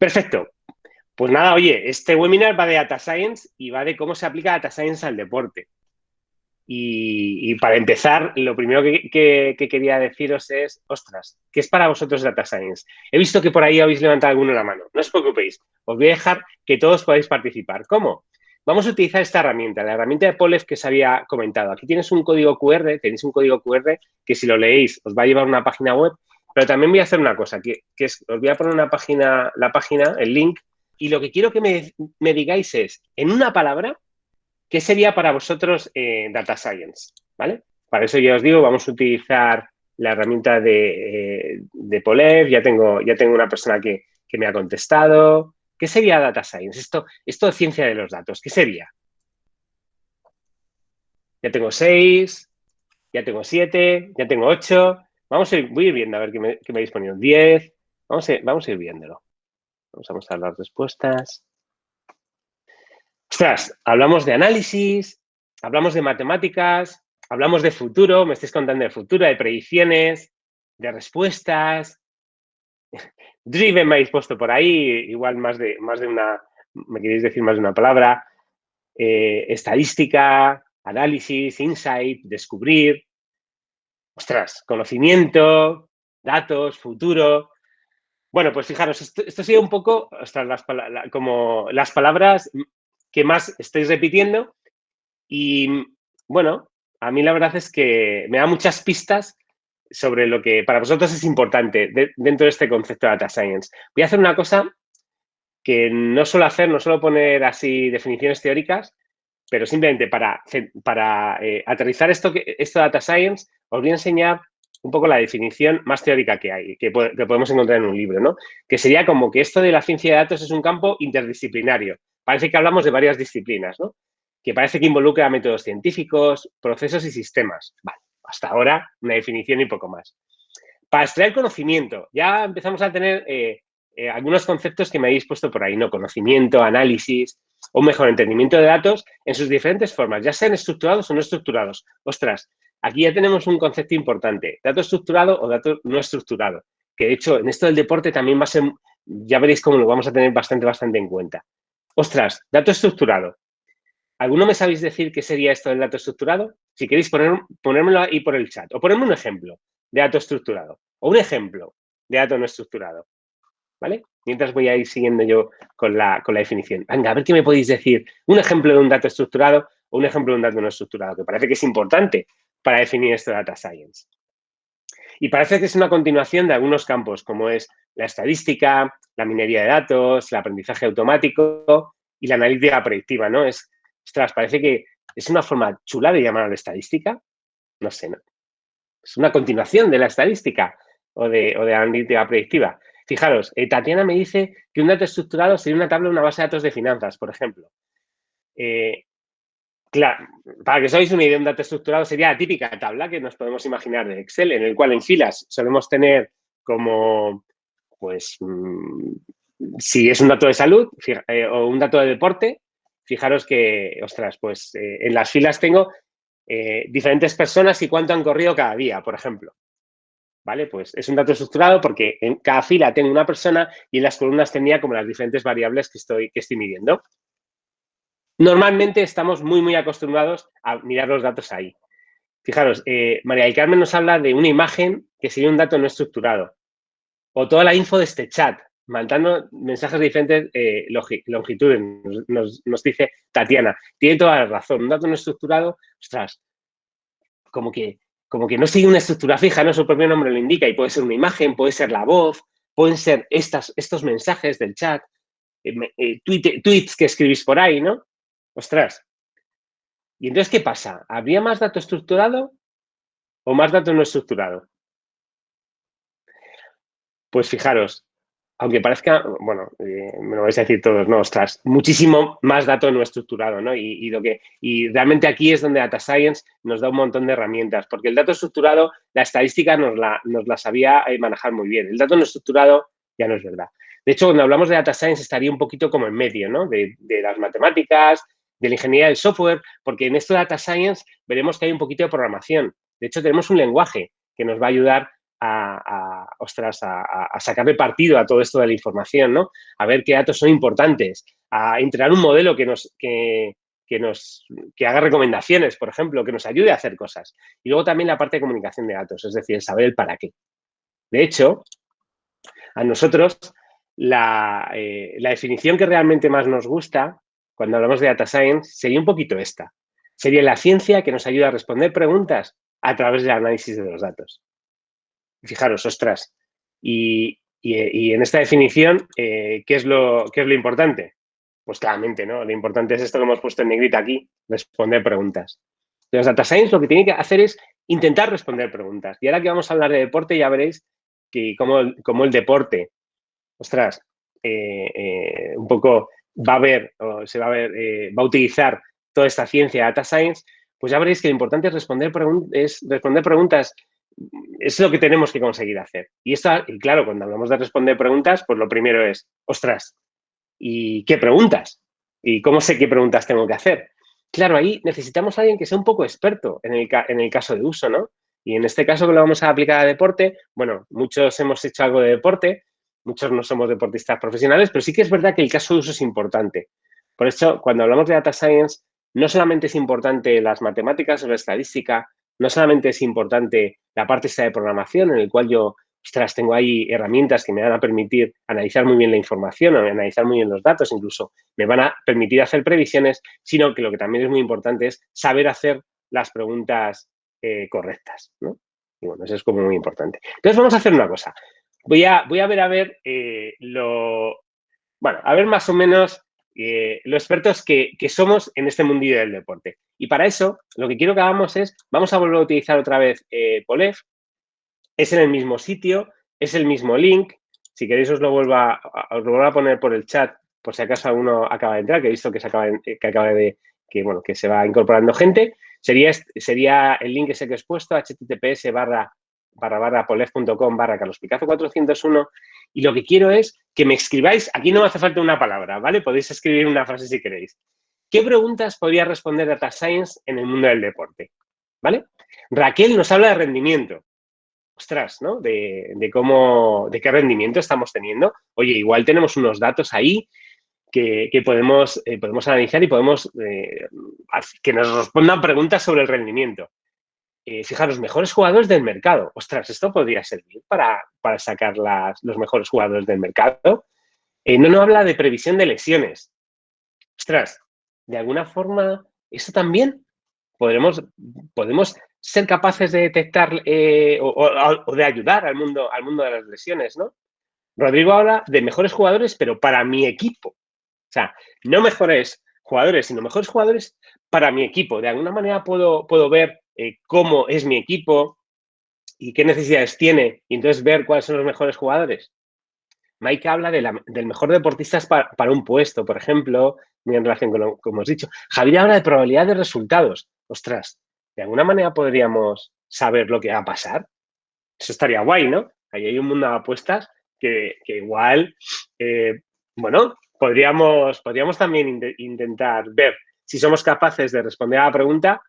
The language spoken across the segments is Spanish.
Perfecto. Pues nada, oye, este webinar va de Data Science y va de cómo se aplica Data Science al deporte. Y para empezar, lo primero que quería deciros es, ostras, ¿qué es para vosotros Data Science? He visto que por ahí habéis levantado alguno la mano. No os preocupéis, os voy a dejar que todos podáis participar. ¿Cómo? Vamos a utilizar esta herramienta, la herramienta de Polef que os había comentado. Aquí tienes un código QR, tenéis un código QR que si lo leéis os va a llevar a una página web, pero también voy a hacer una cosa, que es, os voy a poner la página, el link, y lo que quiero que me digáis es, en una palabra, ¿qué sería para vosotros Data Science? ¿Vale? Para eso ya os digo, vamos a utilizar la herramienta de Polef. Ya tengo una persona que me ha contestado. ¿Qué sería Data Science? Esto es ciencia de los datos. ¿Qué sería? Ya tengo 6, ya tengo 7, ya tengo 8. Voy a ir viendo a ver qué me habéis ponido. 10. Vamos a ir viéndolo. Vamos a mostrar las respuestas. Ostras, hablamos de análisis, hablamos de matemáticas, hablamos de futuro, me estáis contando de futuro, de predicciones, de respuestas. Driven me habéis puesto por ahí, igual más de una, me queréis decir más de una palabra. Estadística, análisis, insight, descubrir. Ostras, conocimiento, datos, futuro. Bueno, pues fijaros, esto sería un poco, ostras, como las palabras que más estáis repitiendo. Y bueno, a mí la verdad es que me da muchas pistas sobre lo que para vosotros es importante dentro de este concepto de Data Science. Voy a hacer una cosa que no suelo hacer, no suelo poner así definiciones teóricas, pero simplemente para aterrizar esto de Data Science, os voy a enseñar un poco la definición más teórica que hay, que podemos encontrar en un libro, ¿no? Que sería como que esto de la ciencia de datos es un campo interdisciplinario. Parece que hablamos de varias disciplinas, ¿no? Que parece que involucra métodos científicos, procesos y sistemas. Vale, hasta ahora una definición y poco más. Para extraer conocimiento, ya empezamos a tener algunos conceptos que me habéis puesto por ahí, ¿no? Conocimiento, análisis, un mejor entendimiento de datos en sus diferentes formas, ya sean estructurados o no estructurados. Ostras, aquí ya tenemos un concepto importante, dato estructurado o dato no estructurado, que de hecho en esto del deporte también va a ser, ya veréis cómo lo vamos a tener bastante en cuenta. Ostras, dato estructurado. ¿Alguno me sabéis decir qué sería esto del dato estructurado? Si queréis ponérmelo ahí por el chat o ponerme un ejemplo de dato estructurado o un ejemplo de dato no estructurado, ¿vale? Mientras voy a ir siguiendo yo con la definición. Venga, a ver qué me podéis decir. Un ejemplo de un dato estructurado o un ejemplo de un dato no estructurado, que parece que es importante para definir esto de Data Science. Y parece que es una continuación de algunos campos, como es la estadística, la minería de datos, el aprendizaje automático y la analítica predictiva, ¿no? Ostras, parece que es una forma chula de llamar a la estadística. No sé, ¿no? Es una continuación de la estadística o de la analítica predictiva. Fijaros, Tatiana me dice que un dato estructurado sería una tabla o una base de datos de finanzas, por ejemplo. Claro, para que os hagáis una idea, un dato estructurado sería la típica tabla que nos podemos imaginar de Excel, en el cual en filas solemos tener como, pues, si es un dato de salud o un dato de deporte, fijaros que, ostras, pues en las filas tengo diferentes personas y cuánto han corrido cada día, por ejemplo. ¿Vale? Pues es un dato estructurado porque en cada fila tengo una persona y en las columnas tenía como las diferentes variables que estoy midiendo. Normalmente estamos muy acostumbrados a mirar los datos ahí. Fijaros, María del Carmen nos habla de una imagen que sería un dato no estructurado. O toda la info de este chat, mandando mensajes de diferentes longitudes, nos dice Tatiana. Tiene toda la razón. Un dato no estructurado, ostras, como que no sigue una estructura fija, ¿no? Su propio nombre lo indica y puede ser una imagen, puede ser la voz, pueden ser estos mensajes del chat, tweets que escribís por ahí, ¿no? Ostras. ¿Y entonces qué pasa? ¿Habría más dato estructurado o más dato no estructurado? Pues fijaros, aunque parezca, bueno, me lo vais a decir todos, no, ostras, muchísimo más dato no estructurado, ¿no? Y realmente aquí es donde Data Science nos da un montón de herramientas, porque el dato estructurado, la estadística nos la sabía manejar muy bien. El dato no estructurado ya no es verdad. De hecho, cuando hablamos de Data Science estaría un poquito como en medio, ¿no? De las matemáticas, de la ingeniería del software, porque en esto de Data Science veremos que hay un poquito de programación. De hecho, tenemos un lenguaje que nos va a ayudar ostras, a sacarle partido a todo esto de la información, ¿no? A ver qué datos son importantes, a entrenar un modelo que haga recomendaciones, por ejemplo, que nos ayude a hacer cosas. Y luego también la parte de comunicación de datos, es decir, saber el para qué. De hecho, a nosotros la definición que realmente más nos gusta cuando hablamos de data science sería un poquito esta. Sería la ciencia que nos ayuda a responder preguntas a través del análisis de los datos. Fijaros, ostras, y en esta definición, ¿qué es lo importante? Pues claramente, ¿no? Lo importante es esto que hemos puesto en negrita aquí, responder preguntas. Los data science lo que tiene que hacer es intentar responder preguntas. Y ahora que vamos a hablar de deporte, ya veréis que como el deporte, ostras, un poco va a utilizar toda esta ciencia data science, pues ya veréis que lo importante es responder preguntas. Es lo que tenemos que conseguir hacer. Y claro, cuando hablamos de responder preguntas, pues lo primero es, ostras, ¿y qué preguntas? ¿Y cómo sé qué preguntas tengo que hacer? Claro, ahí necesitamos a alguien que sea un poco experto en el caso de uso, ¿no? Y en este caso que lo vamos a aplicar a deporte, bueno, muchos hemos hecho algo de deporte, muchos no somos deportistas profesionales, pero sí que es verdad que el caso de uso es importante. Por eso, cuando hablamos de data science, no solamente es importante las matemáticas o la estadística, no solamente es importante la parte esta de programación, en el cual yo, ostras, tengo ahí herramientas que me van a permitir analizar muy bien la información, analizar muy bien los datos, incluso me van a permitir hacer previsiones, sino que lo que también es muy importante es saber hacer las preguntas correctas, ¿no? Y bueno, eso es como muy importante. Entonces, vamos a hacer una cosa. Voy a ver a ver más o menos lo expertos que somos en este mundillo del deporte. Y para eso, lo que quiero que hagamos es, vamos a volver a utilizar otra vez Polef. Es en el mismo sitio, es el mismo link. Si queréis os lo vuelvo a poner por el chat, por si acaso alguno acaba de entrar, que he visto que se va incorporando gente. Sería el link ese que os he puesto, https://polef.com/carlospicazo401. Y lo que quiero es que me escribáis, aquí no me hace falta una palabra, ¿vale? Podéis escribir una frase si queréis. ¿Qué preguntas podría responder Data Science en el mundo del deporte? ¿Vale? Raquel nos habla de rendimiento. Ostras, ¿no? De qué rendimiento estamos teniendo. Oye, igual tenemos unos datos ahí que podemos analizar y podemos que nos respondan preguntas sobre el rendimiento. Fijaros, mejores jugadores del mercado. Ostras, esto podría servir para sacar los mejores jugadores del mercado. No habla de previsión de lesiones. Ostras, de alguna forma, eso también podemos ser capaces de detectar o de ayudar al mundo de las lesiones, ¿no? Rodrigo habla de mejores jugadores, pero para mi equipo. O sea, no mejores jugadores, sino mejores jugadores para mi equipo. De alguna manera puedo ver cómo es mi equipo y qué necesidades tiene, y entonces ver cuáles son los mejores jugadores. Mike habla del mejor deportista para un puesto, por ejemplo, muy en relación con lo que hemos dicho. Javier habla de probabilidad de resultados. Ostras, ¿de alguna manera podríamos saber lo que va a pasar? Eso estaría guay, ¿no? Ahí hay un mundo de apuestas que igual, podríamos también intentar ver si somos capaces de responder a la pregunta,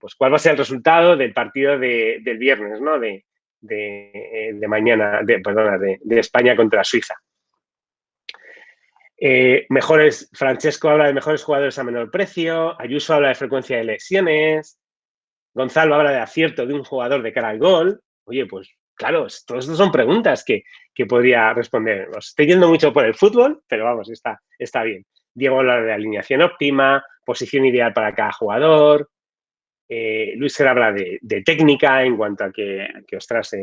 pues cuál va a ser el resultado del partido del viernes, ¿no? De mañana, de España contra Suiza. Francesco habla de mejores jugadores a menor precio, Ayuso habla de frecuencia de lesiones, Gonzalo habla de acierto de un jugador de cara al gol. Oye, pues claro, todos estos son preguntas que podría responder. Os estoy yendo mucho por el fútbol, pero vamos, está bien. Diego habla de alineación óptima, posición ideal para cada jugador. Luis habla de técnica en cuanto a que ostras,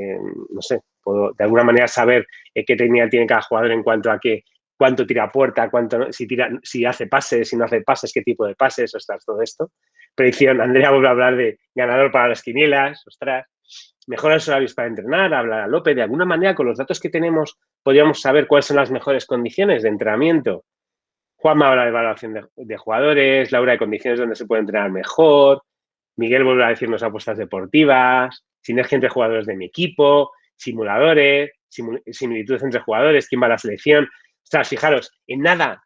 no sé, puedo de alguna manera saber qué técnica tiene cada jugador en cuanto a cuánto tira a puerta, si hace pases, si no hace pases, qué tipo de pases, ostras, todo esto. Predicción, Andrea vuelve a hablar de ganador para las quinielas, ostras. Mejores horarios para entrenar, habla López. De alguna manera, con los datos que tenemos, podríamos saber cuáles son las mejores condiciones de entrenamiento. Juanma habla de evaluación de jugadores, Laura de condiciones donde se puede entrenar mejor. Miguel vuelve a decirnos apuestas deportivas, sinergia entre jugadores de mi equipo, simuladores, similitudes entre jugadores, quién va a la selección. Ostras, fijaros, en nada,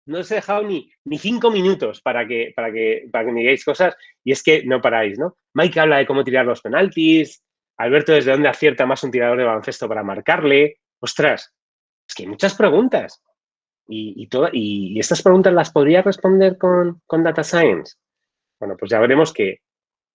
no os he dejado ni 5 minutos para que me digáis cosas y es que no paráis, ¿no? Mike habla de cómo tirar los penaltis, Alberto, ¿desde dónde acierta más un tirador de baloncesto para marcarle? Ostras, es que hay muchas preguntas. Y estas preguntas las podría responder con Data Science. Bueno, pues ya veremos que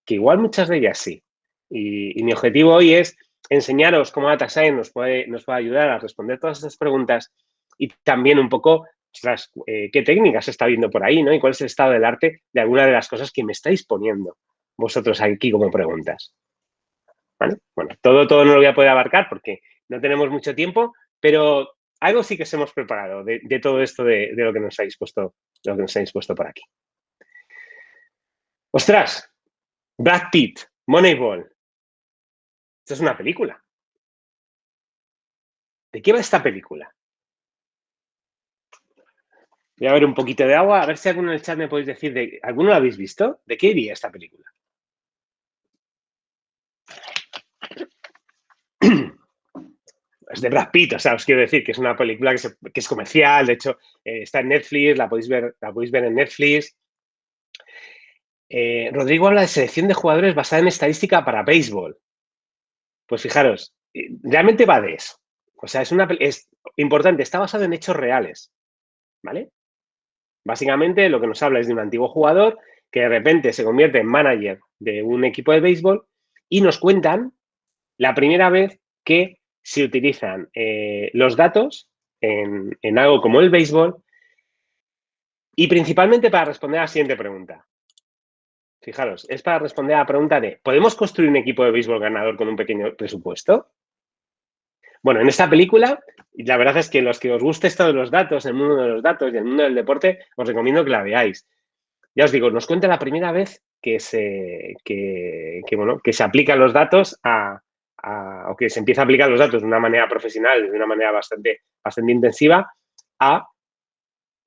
igual muchas de ellas sí. Y mi objetivo hoy es enseñaros cómo Data Science nos puede ayudar a responder todas estas preguntas y también un poco, ostras, qué técnicas se está viendo por ahí, ¿no? Y cuál es el estado del arte de alguna de las cosas que me estáis poniendo vosotros aquí como preguntas. ¿Vale? Bueno, todo no lo voy a poder abarcar porque no tenemos mucho tiempo, pero algo sí que os hemos preparado de todo esto de lo que nos habéis puesto por aquí. ¡Ostras! Brad Pitt, Moneyball. Esto es una película. ¿De qué va esta película? Voy a ver un poquito de agua, a ver si alguno en el chat me podéis decir, ¿alguno lo habéis visto? ¿De qué iría esta película? Es de Brad Pitt, o sea, os quiero decir que es una película que es comercial, de hecho, está en Netflix, la podéis ver en Netflix. Rodrigo habla de selección de jugadores basada en estadística para béisbol. Pues fijaros, realmente va de eso. O sea, es importante, está basado en hechos reales, ¿vale? Básicamente lo que nos habla es de un antiguo jugador que de repente se convierte en manager de un equipo de béisbol y nos cuentan la primera vez que se utilizan los datos en algo como el béisbol y principalmente para responder a la siguiente pregunta. Fijaros, es para responder a la pregunta de ¿podemos construir un equipo de béisbol ganador con un pequeño presupuesto? Bueno, en esta película, la verdad es que los que os guste esto de los datos, el mundo de los datos y el mundo del deporte, os recomiendo que la veáis. Ya os digo, nos cuenta la primera vez que se aplican los datos o que se empieza a aplicar los datos de una manera profesional, de una manera bastante intensiva, a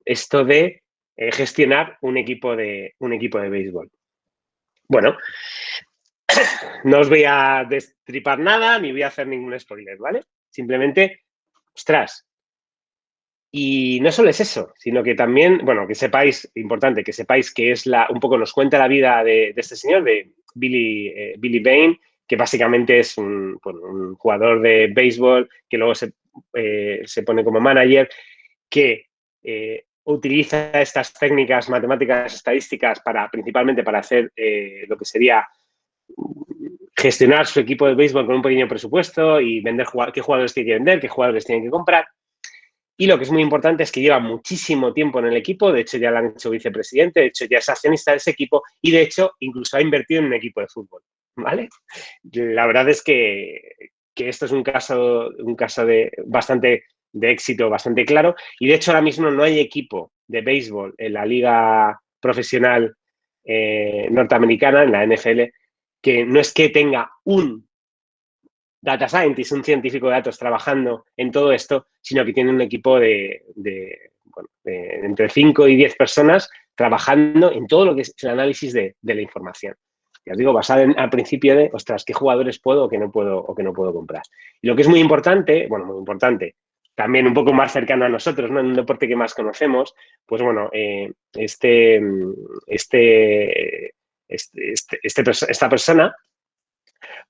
esto de gestionar un equipo de béisbol. Bueno, no os voy a destripar nada ni voy a hacer ningún spoiler, ¿vale? Simplemente, ostras. Y no solo es eso, sino que también, bueno, que sepáis, importante, que sepáis que es un poco nos cuenta la vida de este señor, de Billy Bain, que básicamente es un jugador de béisbol que luego se pone como manager, que utiliza estas técnicas matemáticas estadísticas principalmente para hacer lo que sería gestionar su equipo de béisbol con un pequeño presupuesto y vender qué jugadores tiene que vender, qué jugadores tienen que comprar. Y lo que es muy importante es que lleva muchísimo tiempo en el equipo, de hecho ya lo han hecho vicepresidente, de hecho ya es accionista de ese equipo y de hecho incluso ha invertido en un equipo de fútbol, ¿vale? La verdad es que esto es un caso bastante de éxito, bastante claro y de hecho ahora mismo no hay equipo de béisbol en la liga profesional norteamericana, en la NFL, que no es que tenga un data scientist, un científico de datos trabajando en todo esto, sino que tiene un equipo de entre 5 y 10 personas trabajando en todo lo que es el análisis de la información. Ya os digo, basado al principio de, ostras, ¿qué jugadores puedo o que no puedo comprar? Y lo que es muy importante, también un poco más cercano a nosotros, ¿no? En un deporte que más conocemos, pues bueno, esta persona,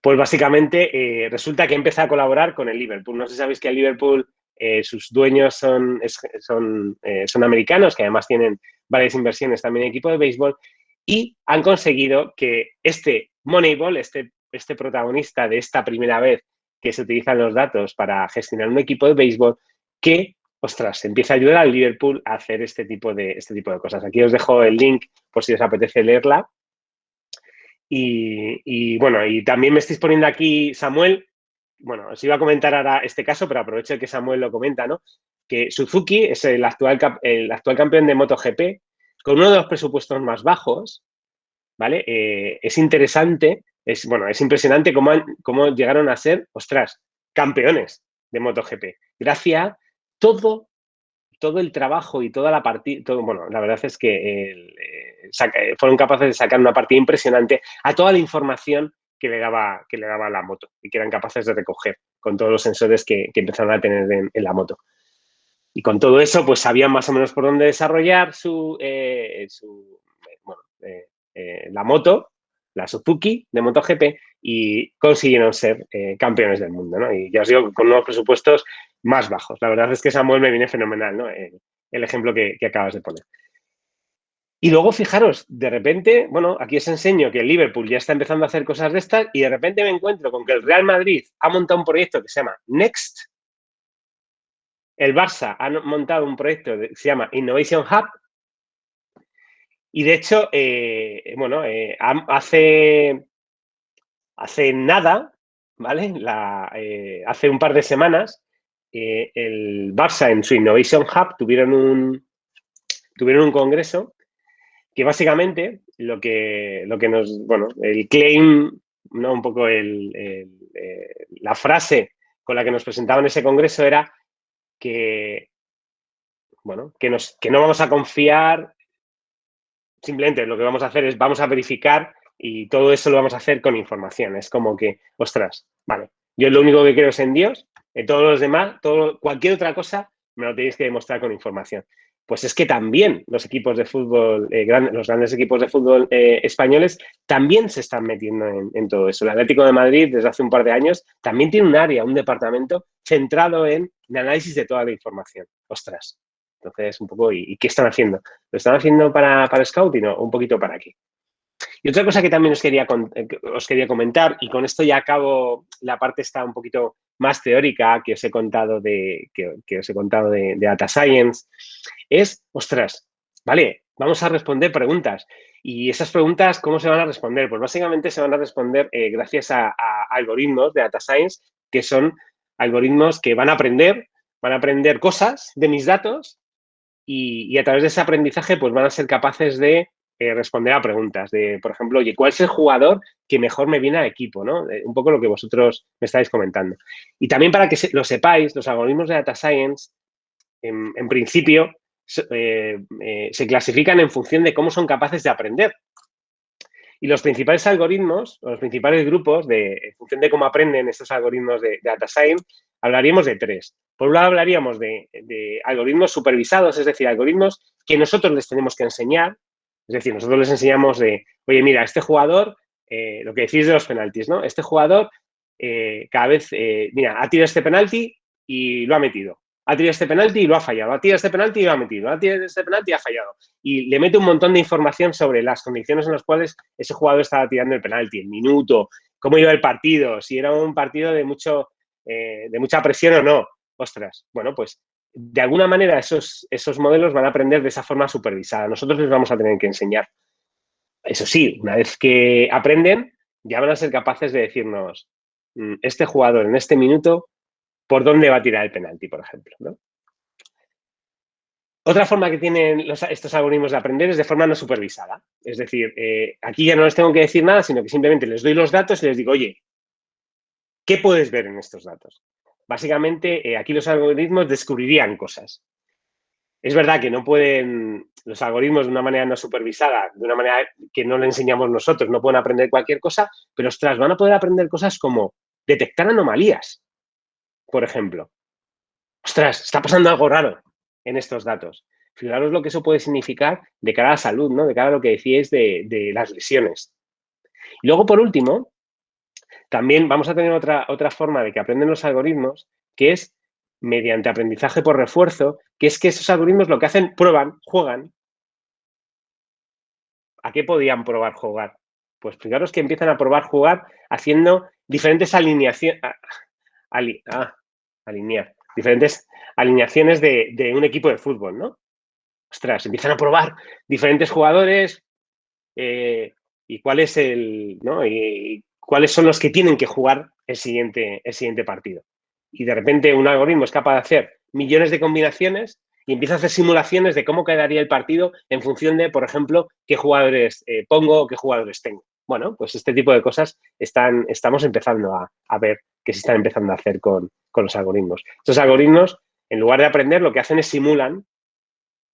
pues básicamente resulta que empieza a colaborar con el Liverpool. No sé si sabéis que el Liverpool, sus dueños son americanos, que además tienen varias inversiones también en equipo de béisbol, y han conseguido que este Moneyball, este protagonista de esta primera vez que se utilizan los datos para gestionar un equipo de béisbol, que, ostras, empieza a ayudar al Liverpool a hacer este tipo de cosas. Aquí os dejo el link por si os apetece leerla. Y bueno, y también me estáis poniendo aquí, Samuel, bueno, os iba a comentar ahora este caso, pero aprovecho que Samuel lo comenta, ¿no? Que Suzuki es el actual campeón de MotoGP, con uno de los presupuestos más bajos, ¿vale? Es interesante, es impresionante cómo llegaron a ser, ostras, campeones de MotoGP. Gracias a todo el trabajo y toda la partida, la verdad es que fueron capaces de sacar una partida impresionante a toda la información que le daba la moto y que eran capaces de recoger con todos los sensores que empezaron a tener en la moto. Y con todo eso, pues sabían más o menos por dónde desarrollar la moto, la Suzuki de MotoGP, y consiguieron ser campeones del mundo, ¿no? Y ya os digo, con unos presupuestos más bajos. La verdad es que Samuel me viene fenomenal, ¿no? El ejemplo que acabas de poner. Y luego, fijaros, de repente, bueno, aquí os enseño que el Liverpool ya está empezando a hacer cosas de estas y de repente me encuentro con que el Real Madrid ha montado un proyecto que se llama Next, el Barça ha montado un proyecto que se llama Innovation Hub y, de hecho, bueno, hace nada, ¿vale? Hace un par de semanas, el Barça en su Innovation Hub tuvieron un congreso que básicamente lo que nos, bueno, el claim, ¿no? Un poco la frase con la que nos presentaban ese congreso era que, bueno, que no vamos a confiar, simplemente lo que vamos a hacer es vamos a verificar y todo eso lo vamos a hacer con información. Es como que, ostras, vale, yo lo único que creo es en Dios, en todos los demás, cualquier otra cosa me lo tenéis que demostrar con información. Pues es que también los equipos de fútbol, los grandes equipos de fútbol españoles también se están metiendo en todo eso. El Atlético de Madrid, desde hace un par de años, también tiene un área, un departamento centrado en el análisis de toda la información. Ostras. Entonces, un poco, ¿y qué están haciendo? ¿Lo están haciendo para Scouting o un poquito para aquí? Y otra cosa que también os quería comentar, y con esto ya acabo la parte está un poquito más teórica que os he contado de Data Science, es, ostras, vale, vamos a responder preguntas. Y esas preguntas, ¿cómo se van a responder? Pues básicamente se van a responder gracias a algoritmos de Data Science, que son algoritmos que van a aprender cosas de mis datos y a través de ese aprendizaje pues van a ser capaces de responder a preguntas de, por ejemplo, oye, ¿cuál es el jugador que mejor me viene al equipo? ¿No? Un poco lo que vosotros me estáis comentando. Y también para que lo sepáis, los algoritmos de Data Science, en principio, se clasifican en función de cómo son capaces de aprender. Y los principales algoritmos, los principales grupos, en función de cómo aprenden estos algoritmos de Data Science, hablaríamos de tres. Por un lado, hablaríamos de algoritmos supervisados, es decir, algoritmos que nosotros les tenemos que enseñar. Es decir, nosotros les enseñamos oye, mira, este jugador, lo que decís de los penaltis, ¿no? Este jugador cada vez, mira, ha tirado este penalti y lo ha metido. Ha tirado este penalti y lo ha fallado. Ha tirado este penalti y lo ha metido. Ha tirado este penalti y ha fallado. Y le mete un montón de información sobre las condiciones en las cuales ese jugador estaba tirando el penalti, el minuto, cómo iba el partido, si era un partido de mucha presión o no. Ostras, bueno, pues de alguna manera esos modelos van a aprender de esa forma supervisada. Nosotros les vamos a tener que enseñar. Eso sí, una vez que aprenden, ya van a ser capaces de decirnos, este jugador en este minuto, ¿por dónde va a tirar el penalti, por ejemplo? ¿No? Otra forma que tienen estos algoritmos de aprender es de forma no supervisada. Es decir, aquí ya no les tengo que decir nada, sino que simplemente les doy los datos y les digo, oye, ¿qué puedes ver en estos datos? Básicamente, aquí los algoritmos descubrirían cosas. Es verdad que no pueden, los algoritmos de una manera no supervisada, de una manera que no le enseñamos nosotros, no pueden aprender cualquier cosa, pero, ostras, van a poder aprender cosas como detectar anomalías, por ejemplo. Ostras, está pasando algo raro en estos datos. Fijaros lo que eso puede significar de cara a la salud, ¿no? De cara a lo que decíais de las lesiones. Y luego, por último, también vamos a tener otra forma de que aprenden los algoritmos, que es mediante aprendizaje por refuerzo, que es que esos algoritmos lo que hacen, prueban, juegan. ¿A qué podían probar jugar? Pues fijaros que empiezan a probar jugar haciendo diferentes diferentes alineaciones de un equipo de fútbol, ¿no? Ostras, empiezan a probar diferentes jugadores y cuál es ¿no? Y cuáles son los que tienen que jugar el siguiente partido. Y de repente un algoritmo es capaz de hacer millones de combinaciones y empieza a hacer simulaciones de cómo quedaría el partido en función de, por ejemplo, qué jugadores pongo o qué jugadores tengo. Bueno, pues este tipo de cosas estamos empezando a ver que se están empezando a hacer con los algoritmos. Estos algoritmos, en lugar de aprender, lo que hacen es simulan,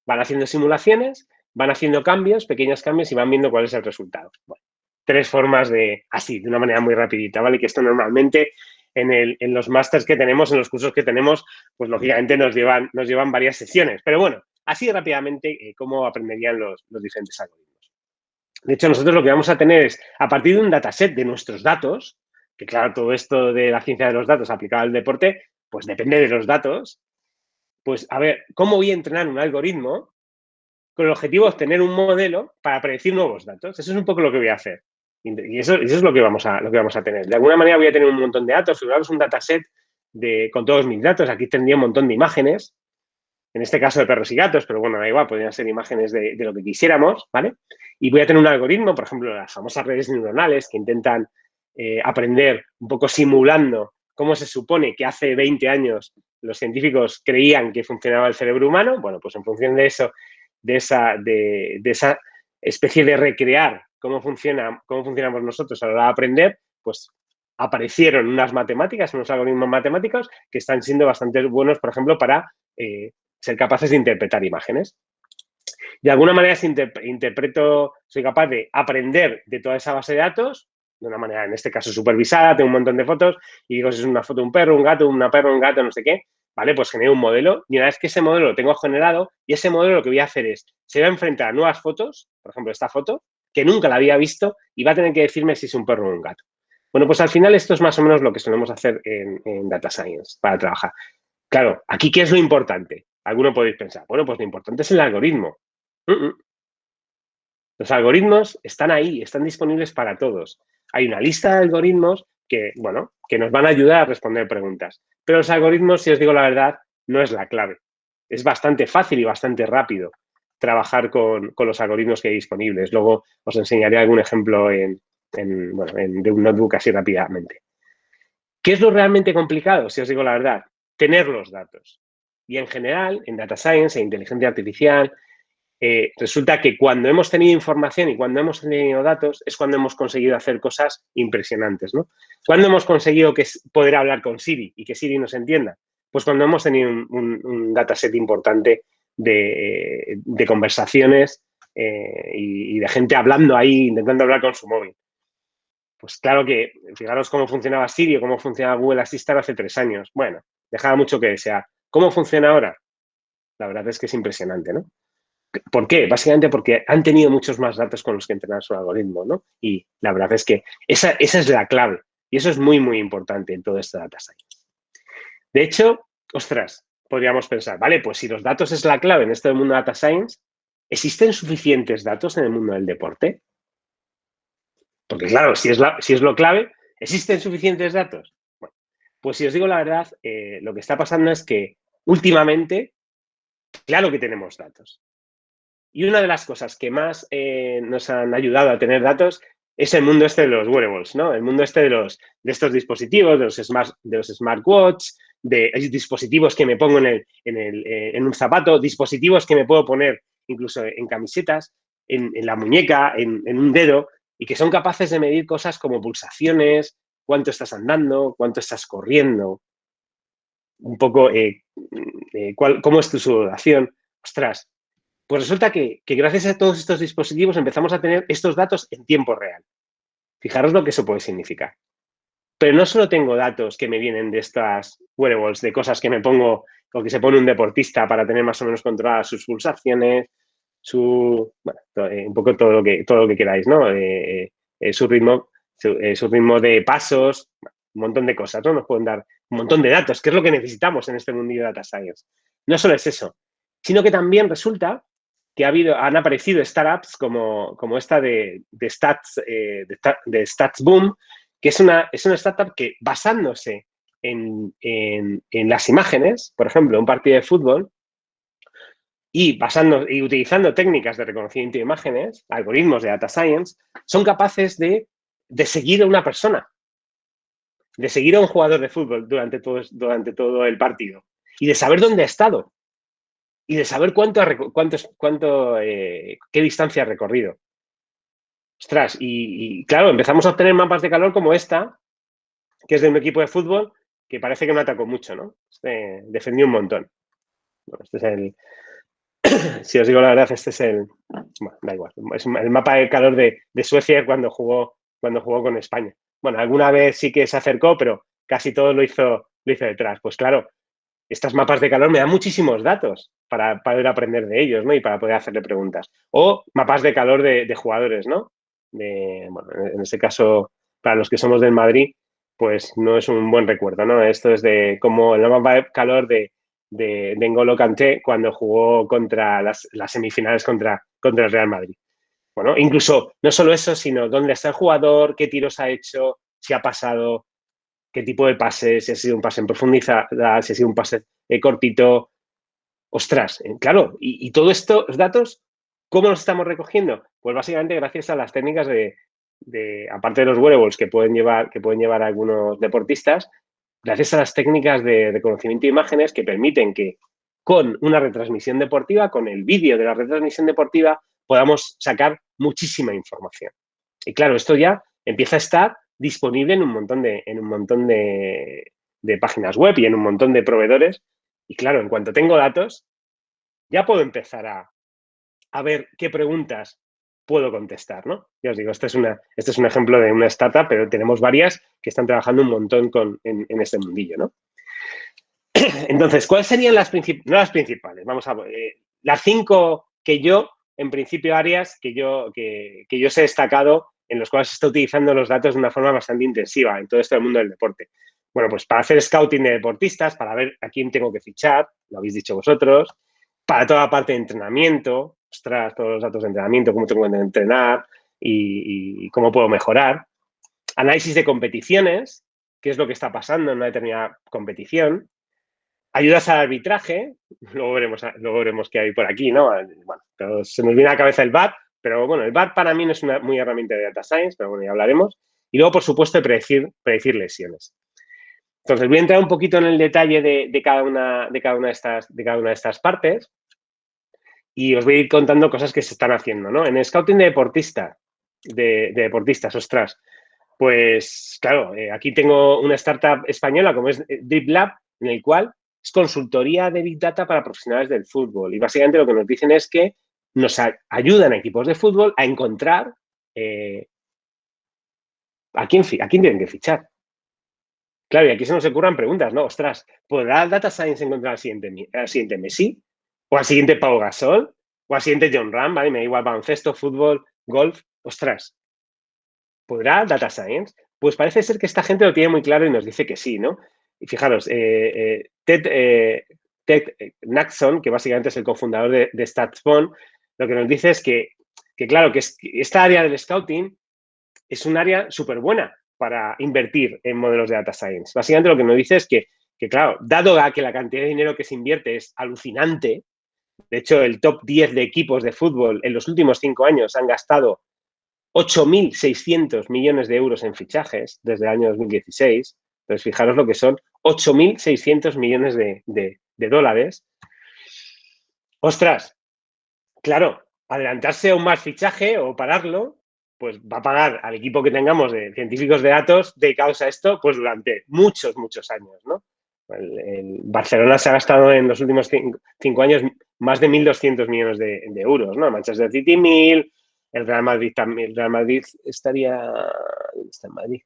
van haciendo simulaciones, van haciendo cambios, pequeños cambios y van viendo cuál es el resultado. Bueno, tres formas de una manera muy rapidita, ¿vale? Que esto normalmente en los másters que tenemos, en los cursos que tenemos, pues lógicamente nos llevan varias sesiones. Pero bueno, así rápidamente, cómo aprenderían los diferentes algoritmos. De hecho, nosotros lo que vamos a tener es, a partir de un dataset de nuestros datos, que claro, todo esto de la ciencia de los datos aplicado al deporte, pues depende de los datos, pues a ver, ¿cómo voy a entrenar un algoritmo con el objetivo de obtener un modelo para predecir nuevos datos? Eso es un poco lo que voy a hacer. Y eso es lo que vamos a tener. De alguna manera voy a tener un montón de datos, figuraros un dataset con todos mis datos. Aquí tendría un montón de imágenes, en este caso de perros y gatos, pero bueno, da igual, podrían ser imágenes de lo que quisiéramos, ¿vale? Y voy a tener un algoritmo, por ejemplo, las famosas redes neuronales que intentan aprender un poco simulando cómo se supone que hace 20 años los científicos creían que funcionaba el cerebro humano. Bueno, pues en función de eso, de esa especie de recrear cómo funcionamos nosotros a la hora de aprender, pues aparecieron unas matemáticas, unos algoritmos matemáticos que están siendo bastante buenos, por ejemplo, para ser capaces de interpretar imágenes. De alguna manera soy capaz de aprender de toda esa base de datos, de una manera, en este caso, supervisada, tengo un montón de fotos y digo si es una foto de un perro, un gato, no sé qué, ¿vale? Pues genero un modelo y una vez que ese modelo lo tengo generado, y ese modelo lo que voy a hacer es, se va a enfrentar a nuevas fotos, por ejemplo, esta foto, que nunca la había visto y va a tener que decirme si es un perro o un gato. Bueno, pues al final esto es más o menos lo que solemos hacer en Data Science para trabajar. Claro, aquí, ¿qué es lo importante? Alguno podéis pensar, bueno, pues lo importante es el algoritmo. Los algoritmos están ahí, están disponibles para todos. Hay una lista de algoritmos que, bueno, que nos van a ayudar a responder preguntas. Pero los algoritmos, si os digo la verdad, no es la clave. Es bastante fácil y bastante rápido trabajar con los algoritmos que hay disponibles. Luego os enseñaré algún ejemplo de un notebook así rápidamente. ¿Qué es lo realmente complicado? Si os digo la verdad, tener los datos. Y en general, en Data Science e inteligencia artificial, resulta que cuando hemos tenido información y cuando hemos tenido datos es cuando hemos conseguido hacer cosas impresionantes, ¿no? ¿Cuándo hemos conseguido poder hablar con Siri y que Siri nos entienda? Pues cuando hemos tenido un dataset importante de conversaciones y de gente hablando ahí, intentando hablar con su móvil. Pues claro que, fijaros cómo funcionaba Siri o cómo funcionaba Google Assistant hace 3 años. Bueno, dejaba mucho que desear. ¿Cómo funciona ahora? La verdad es que es impresionante, ¿no? ¿Por qué? Básicamente porque han tenido muchos más datos con los que entrenar su algoritmo, ¿no? Y la verdad es que esa es la clave. Y eso es muy, muy importante en todo este data science. De hecho, ostras, podríamos pensar, vale, pues si los datos es la clave en este mundo de data science, ¿existen suficientes datos en el mundo del deporte? Porque claro, si es lo clave, ¿existen suficientes datos? Bueno, pues si os digo la verdad, lo que está pasando es que últimamente, claro que tenemos datos. Y una de las cosas que más nos han ayudado a tener datos es el mundo este de los wearables, ¿no? El mundo este de estos dispositivos, de los smartwatch, de dispositivos que me pongo en un zapato, dispositivos que me puedo poner incluso en camisetas, en la muñeca, en un dedo, y que son capaces de medir cosas como pulsaciones, cuánto estás andando, cuánto estás corriendo, un poco cómo es tu sudoración. Ostras, pues resulta que gracias a todos estos dispositivos empezamos a tener estos datos en tiempo real. Fijaros lo que eso puede significar. Pero no solo tengo datos que me vienen de estas wearables, de cosas que me pongo o que se pone un deportista para tener más o menos controladas sus pulsaciones, un poco todo lo que queráis, ¿no? Su ritmo de pasos, un montón de cosas, ¿no? Nos pueden dar un montón de datos, que es lo que necesitamos en este mundillo de Data Science. No solo es eso, sino que también resulta que han aparecido startups como esta de StatsBoom, que es una startup que basándose en las imágenes, por ejemplo, un partido de fútbol, y utilizando técnicas de reconocimiento de imágenes, algoritmos de data science, son capaces de seguir a una persona, de seguir a un jugador de fútbol durante todo el partido y de saber dónde ha estado y de saber qué distancia ha recorrido. Ostras, y claro, empezamos a obtener mapas de calor como esta, que es de un equipo de fútbol que parece que no atacó mucho, ¿no? Defendió un montón. Bueno, este es si os digo la verdad, este es bueno, da igual, es el mapa de calor de Suecia cuando jugó con España. Bueno, alguna vez sí que se acercó, pero casi todo lo hizo detrás. Pues claro, Estas mapas de calor me dan muchísimos datos para poder aprender de ellos, ¿no? Y para poder hacerle preguntas. O mapas de calor de jugadores, ¿no? Bueno, en este caso, para los que somos del Madrid, pues no es un buen recuerdo, ¿no? Esto es de como el mapa de calor de N'Golo Kanté cuando jugó contra las semifinales contra el Real Madrid. Bueno, incluso no solo eso, sino dónde está el jugador, qué tiros ha hecho, si ha pasado, qué tipo de pase, si ha sido un pase en profundidad, si ha sido un pase cortito. Ostras, claro, y todos estos datos, ¿cómo los estamos recogiendo? Pues básicamente gracias a las técnicas aparte de los wearables que pueden llevar algunos deportistas, gracias a las técnicas de reconocimiento de imágenes que permiten que con una retransmisión deportiva, con el vídeo de la retransmisión deportiva, podamos sacar muchísima información. Y claro, esto ya empieza a estar disponible en un montón de páginas web y en un montón de proveedores. Y claro, en cuanto tengo datos, ya puedo empezar a ver qué preguntas puedo contestar, ¿no? Ya os digo, este es un ejemplo de una startup, pero tenemos varias que están trabajando un montón en este mundillo, ¿no? Entonces, ¿cuáles serían no las principales? Vamos a ver, las 5 que yo, en principio, áreas que yo os he destacado en los cuales se está utilizando los datos de una forma bastante intensiva en todo esto del mundo del deporte. Bueno, pues para hacer scouting de deportistas, para ver a quién tengo que fichar, lo habéis dicho vosotros, para toda la parte de entrenamiento, ostras, todos los datos de entrenamiento, cómo tengo que entrenar y cómo puedo mejorar. Análisis de competiciones, qué es lo que está pasando en una determinada competición. Ayudas al arbitraje, luego veremos qué hay por aquí, ¿no? Bueno, pero se nos viene a la cabeza el VAR, pero bueno, el VAR para mí no es una muy herramienta de data science, pero bueno, ya hablaremos. Y luego, por supuesto, predecir lesiones. Entonces, voy a entrar un poquito en el detalle de cada una de estas partes y os voy a ir contando cosas que se están haciendo, ¿no? En el scouting de deportistas, ostras, pues claro, aquí tengo una startup española como es DripLab, en el cual es consultoría de Big Data para profesionales del fútbol. Y básicamente lo que nos dicen es que nos ayudan a equipos de fútbol a encontrar a quién tienen que fichar. Claro, y aquí se nos ocurran preguntas, ¿no? Ostras, ¿podrá el Data Science encontrar al siguiente Messi? ¿O al siguiente Pau Gasol? ¿O al siguiente John Ram? ¿Vale? Me da igual baloncesto, fútbol, golf. Ostras, ¿podrá Data Science? Pues parece ser que esta gente lo tiene muy claro y nos dice que sí, ¿no? Y fijaros, Ted Naxon, que básicamente es el cofundador de StatsBone, lo que nos dice es que claro, que esta área del scouting es un área súper buena para invertir en modelos de Data Science. Básicamente lo que nos dice es que, claro, dado que la cantidad de dinero que se invierte es alucinante, de hecho, el top 10 de equipos de fútbol en los últimos 5 años han gastado 8.600 millones de euros en fichajes desde el año 2016. Entonces, fijaros lo que son 8.600 millones de dólares. Ostras, claro, adelantarse a un mal fichaje o pararlo, pues va a pagar al equipo que tengamos de científicos de datos dedicados a esto, pues durante muchos, muchos años, ¿no? El Barcelona se ha gastado en los últimos 5 años más de 1.200 millones de euros, ¿no? Manchester City 1.000, el Real Madrid también. El Real Madrid estaría... ¿Dónde está el Madrid?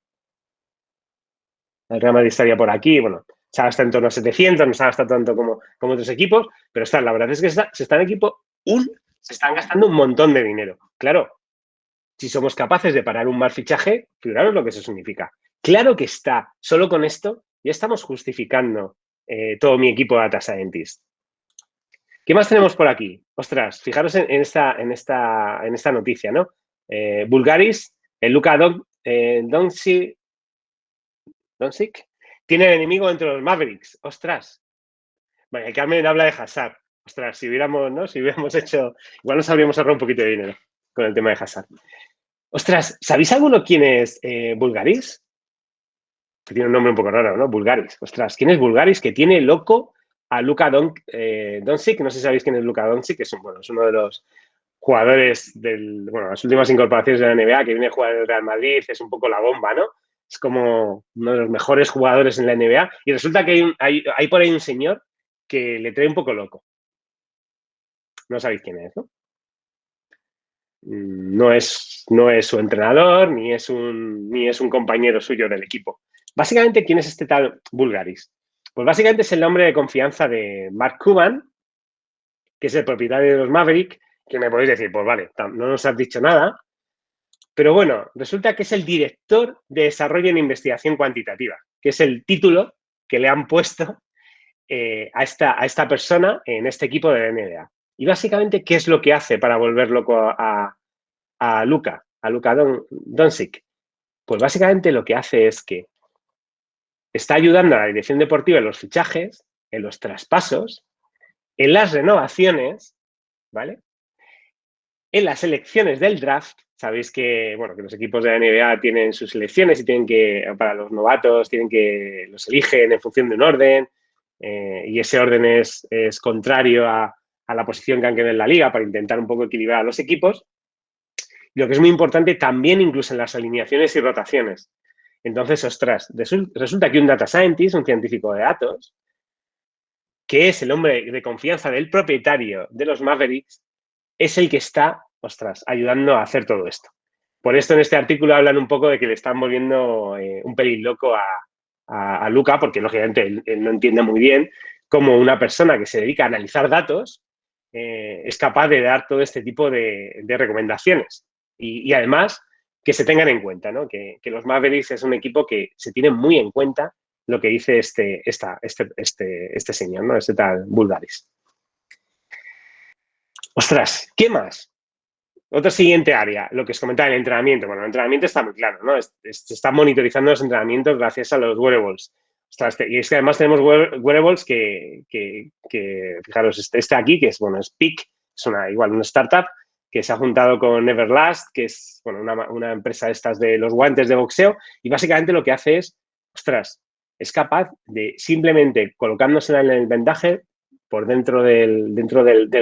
El Real Madrid estaría por aquí, bueno, se ha gastado en torno a 700, no se ha gastado tanto como otros equipos, pero la verdad es que se están gastando un montón de dinero. Claro, si somos capaces de parar un mal fichaje, figuraros lo que eso significa. Claro que está, solo con esto ya estamos justificando todo mi equipo de Data Scientist. ¿Qué más tenemos por aquí? Ostras, fijaros en esta noticia, ¿no? Bulgaris, Luka Doncic, tiene el enemigo entre los Mavericks. Ostras. Vale, el Carmen habla de Hazard. Ostras, si hubiéramos hecho... Igual nos habríamos ahorrado un poquito de dinero con el tema de Hazard. Ostras, ¿sabéis alguno quién es Bulgaris? Que tiene un nombre un poco raro, ¿no? Bulgaris. Ostras, ¿quién es Bulgaris? Que tiene loco a Luka Doncic. No sé si sabéis quién es Luka Doncic, que es uno de los jugadores las últimas incorporaciones de la NBA, que viene a jugar en el Real Madrid, es un poco la bomba, ¿no? Es como uno de los mejores jugadores en la NBA. Y resulta que hay por ahí un señor que le trae un poco loco. No sabéis quién es, ¿no? No es su entrenador, ni es un compañero suyo del equipo. Básicamente, ¿quién es este tal Bulgaris? Pues básicamente es el hombre de confianza de Mark Cuban, que es el propietario de los Maverick, que me podéis decir, pues vale, no nos has dicho nada, pero bueno, resulta que es el director de desarrollo en investigación cuantitativa, que es el título que le han puesto a esta persona en este equipo de la NBA. Y básicamente, ¿qué es lo que hace para volver loco a Luka Doncic? Pues básicamente lo que hace es que está ayudando a la dirección deportiva en los fichajes, en los traspasos, en las renovaciones, ¿vale? En las elecciones del draft. Sabéis que, bueno, que los equipos de la NBA tienen sus elecciones y tienen que, para los novatos, los eligen en función de un orden, y ese orden es contrario a la posición que han quedado en la liga para intentar un poco equilibrar a los equipos. Y lo que es muy importante también incluso en las alineaciones y rotaciones. Entonces, ostras, resulta que un data scientist, un científico de datos, que es el hombre de confianza del propietario de los Mavericks, es el que está, ostras, ayudando a hacer todo esto. Por esto en este artículo hablan un poco de que le están volviendo un pelín loco a Luka, porque lógicamente él no entiende muy bien cómo una persona que se dedica a analizar datos es capaz de dar todo este tipo de recomendaciones. Y además, que se tengan en cuenta, ¿no? Que los Mavericks es un equipo que se tiene muy en cuenta lo que dice este señor, ¿no? Este tal Bulgaris. Ostras, ¿qué más? Otra siguiente área, lo que os comentaba, el entrenamiento. Bueno, el entrenamiento está muy claro, ¿no? Se están monitorizando los entrenamientos gracias a los wearables. Ostras, y es que además tenemos wearables que fijaros, este aquí, que es, bueno, es Peak, es igual una startup que se ha juntado con Everlast, que es, bueno, una empresa de estas de los guantes de boxeo, y básicamente lo que hace es, ostras, es capaz de simplemente colocándosela en el vendaje por dentro del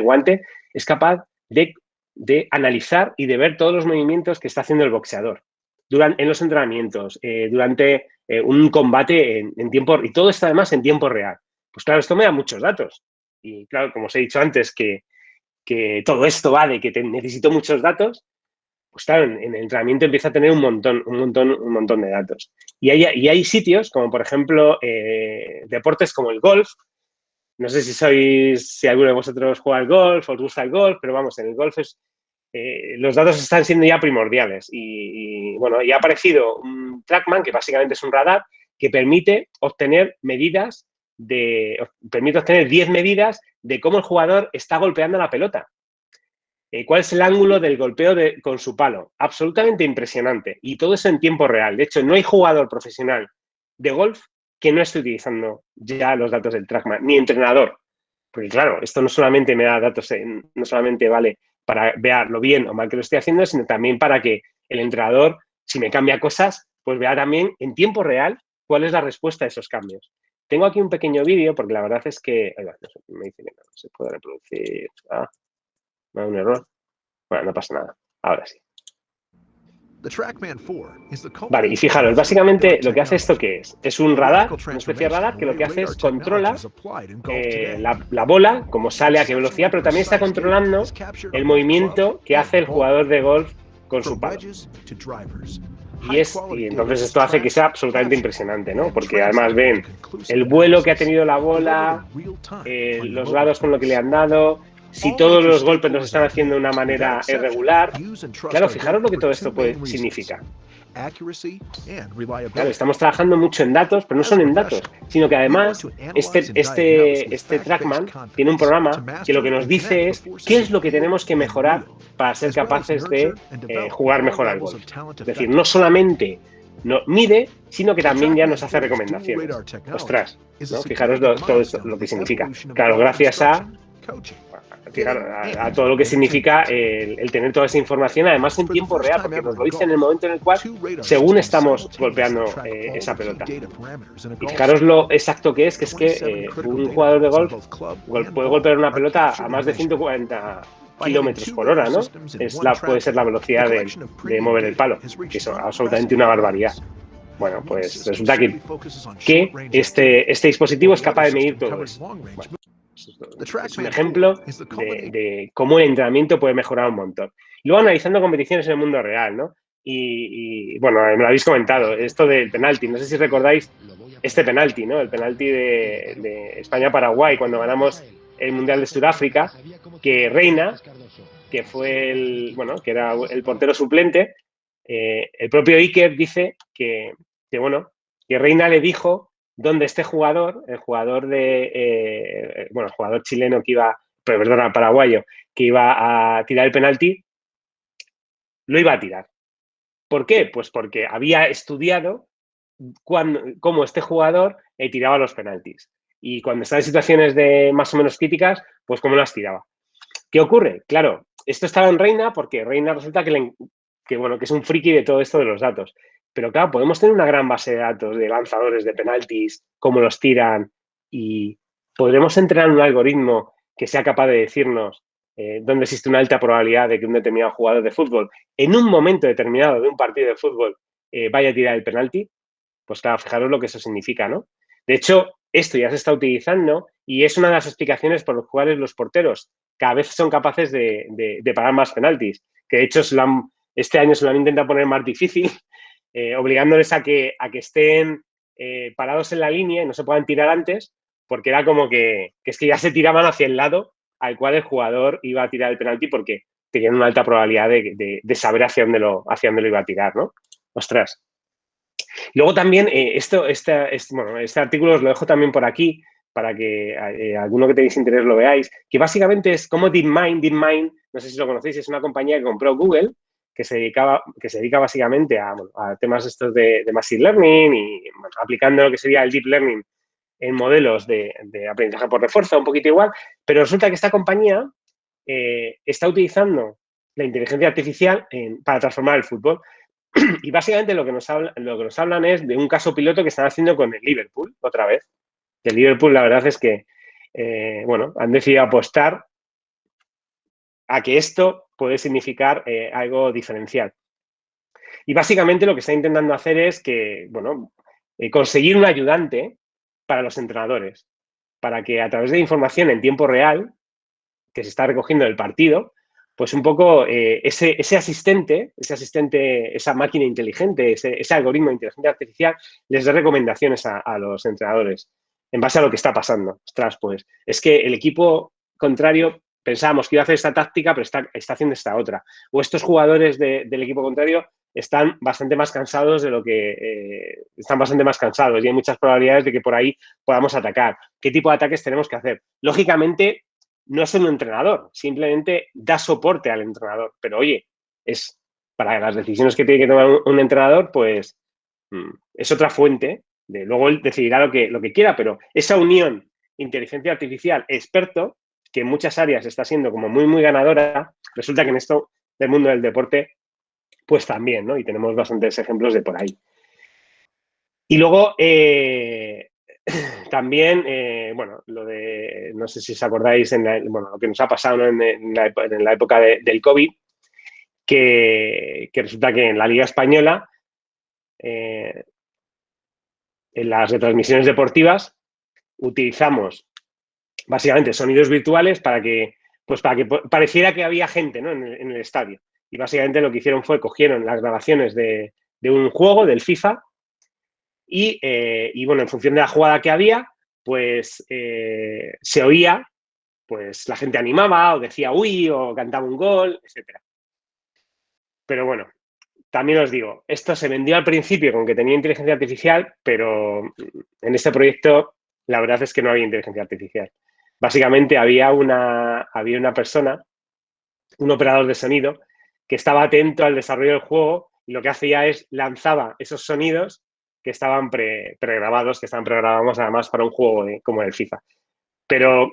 guante, es capaz de analizar y de ver todos los movimientos que está haciendo el boxeador en los entrenamientos, durante un combate en tiempo, y todo esto además en tiempo real. Pues claro, esto me da muchos datos. Y claro, como os he dicho antes, que todo esto va de que necesito muchos datos, pues claro, en el entrenamiento empieza a tener un montón de datos. Y hay sitios, como por ejemplo, deportes como el golf. No sé si alguno de vosotros juega al golf, os gusta el golf, pero vamos, en el golf los datos están siendo ya primordiales. Bueno, ya ha aparecido un TrackMan, que básicamente es un radar, que permite obtener 10 medidas de cómo el jugador está golpeando la pelota. ¿Cuál es el ángulo del golpeo con su palo? Absolutamente impresionante. Y todo eso en tiempo real. De hecho, no hay jugador profesional de golf que no esté utilizando ya los datos del TrackMan, ni entrenador. Porque claro, esto no solamente me da datos, no solamente vale para ver lo bien o mal que lo estoy haciendo, sino también para que el entrenador, si me cambia cosas, pues vea también en tiempo real cuál es la respuesta a esos cambios. Tengo aquí un pequeño vídeo, porque la verdad es que... me dice que no se puede reproducir. Me da un error. Bueno, no pasa nada. Ahora sí. Vale, y fijaros, básicamente lo que hace esto, ¿qué es? Es un radar, una especie de radar que lo que hace es controla la bola, como sale, a qué velocidad, pero también está controlando el movimiento que hace el jugador de golf con su palo. Y entonces esto hace que sea absolutamente impresionante, ¿no? Porque además ven el vuelo que ha tenido la bola, los lados con lo que le han dado, si todos los golpes los están haciendo de una manera irregular. Claro, fijaros lo que todo esto significa. Claro, estamos trabajando mucho en datos, pero no son en datos, sino que además este TrackMan tiene un programa que lo que nos dice es qué es lo que tenemos que mejorar para ser capaces de jugar mejor al golf. Es decir, no solamente mide, sino que también ya nos hace recomendaciones. Ostras, ¿no? Fijaros todo esto, lo que significa. Claro, gracias a todo lo que significa el tener toda esa información, además en tiempo real, porque nos lo dice en el momento en el cual, según estamos golpeando esa pelota. Y fijaros lo exacto que es que un jugador de golf puede golpear una pelota a más de 140 kilómetros por hora, ¿no? Puede ser la velocidad de mover el palo, que es absolutamente una barbaridad. Bueno, pues resulta que este dispositivo es capaz de medir todo eso. Bueno, es un ejemplo de cómo el entrenamiento puede mejorar un montón. Y luego analizando competiciones en el mundo real, ¿no? Y bueno, me lo habéis comentado, esto del penalti. No sé si recordáis este penalti, ¿no? El penalti de España-Paraguay cuando ganamos el Mundial de Sudáfrica, que Reina, que fue que era el portero suplente, el propio Iker dice bueno, que Reina le dijo dónde este jugador, el jugador el jugador chileno paraguayo, que iba a tirar el penalti, lo iba a tirar. ¿Por qué? Pues porque había estudiado cómo este jugador tiraba los penaltis. Y cuando está en situaciones de más o menos críticas, pues cómo las tiraba. ¿Qué ocurre? Claro, esto estaba en Reina porque Reina resulta que es un friki de todo esto de los datos. Pero claro, podemos tener una gran base de datos de lanzadores de penaltis, cómo los tiran, y podremos entrenar un algoritmo que sea capaz de decirnos dónde existe una alta probabilidad de que un determinado jugador de fútbol, en un momento determinado de un partido de fútbol, vaya a tirar el penalti. Pues claro, fijaros lo que eso significa, ¿no? De hecho, esto ya se está utilizando y es una de las explicaciones por las cuales los porteros cada vez son capaces de parar más penaltis. Que de hecho este año se lo han intentado poner más difícil, obligándoles a que estén parados en la línea y no se puedan tirar antes, porque era como que es que ya se tiraban hacia el lado al cual el jugador iba a tirar el penalti porque tenían una alta probabilidad de saber hacia dónde lo iba a tirar, ¿no? Ostras. Luego también, este artículo os lo dejo también por aquí para que alguno que tenéis interés lo veáis, que básicamente es como DeepMind, no sé si lo conocéis, es una compañía que compró Google, que se dedica básicamente a temas estos de Machine Learning y aplicando lo que sería el Deep Learning en modelos de aprendizaje por refuerzo, un poquito igual, pero resulta que esta compañía está utilizando la inteligencia artificial para transformar el fútbol. Y básicamente lo que nos hablan es de un caso piloto que están haciendo con el Liverpool, otra vez. El Liverpool, la verdad es que, han decidido apostar a que esto puede significar algo diferencial. Y básicamente lo que está intentando hacer es conseguir un ayudante para los entrenadores, para que a través de información en tiempo real, que se está recogiendo del partido, pues un poco ese asistente, esa máquina inteligente, ese algoritmo de inteligencia artificial, les dé recomendaciones a los entrenadores en base a lo que está pasando. Ostras, pues es que el equipo contrario pensábamos que iba a hacer esta táctica, pero está haciendo esta otra. O estos jugadores del equipo contrario están bastante más cansados están bastante más cansados y hay muchas probabilidades de que por ahí podamos atacar. ¿Qué tipo de ataques tenemos que hacer? Lógicamente, no es un entrenador, simplemente da soporte al entrenador. Pero oye, es para las decisiones que tiene que tomar un entrenador, pues es otra fuente. Luego él decidirá lo que quiera, pero esa unión inteligencia artificial experto, que en muchas áreas está siendo como muy, muy ganadora, resulta que en esto del mundo del deporte, pues también, ¿no? Y tenemos bastantes ejemplos de por ahí. Y luego, también, no sé si os acordáis, lo que nos ha pasado, ¿no? en la época del COVID, que resulta que en la Liga Española, en las retransmisiones deportivas, utilizamos básicamente sonidos virtuales para que pareciera que había gente, ¿no? en el estadio. Y básicamente lo que hicieron fue cogieron las grabaciones de un juego, del FIFA, y en función de la jugada que había, pues se oía, pues la gente animaba o decía uy o cantaba un gol, etcétera. Pero bueno, también os digo, esto se vendió al principio con que tenía inteligencia artificial, pero en este proyecto la verdad es que no había inteligencia artificial. Básicamente había una persona, un operador de sonido, que estaba atento al desarrollo del juego y lo que hacía es lanzaba esos sonidos que estaban pregrabados, que estaban programados además para un juego como el FIFA. Pero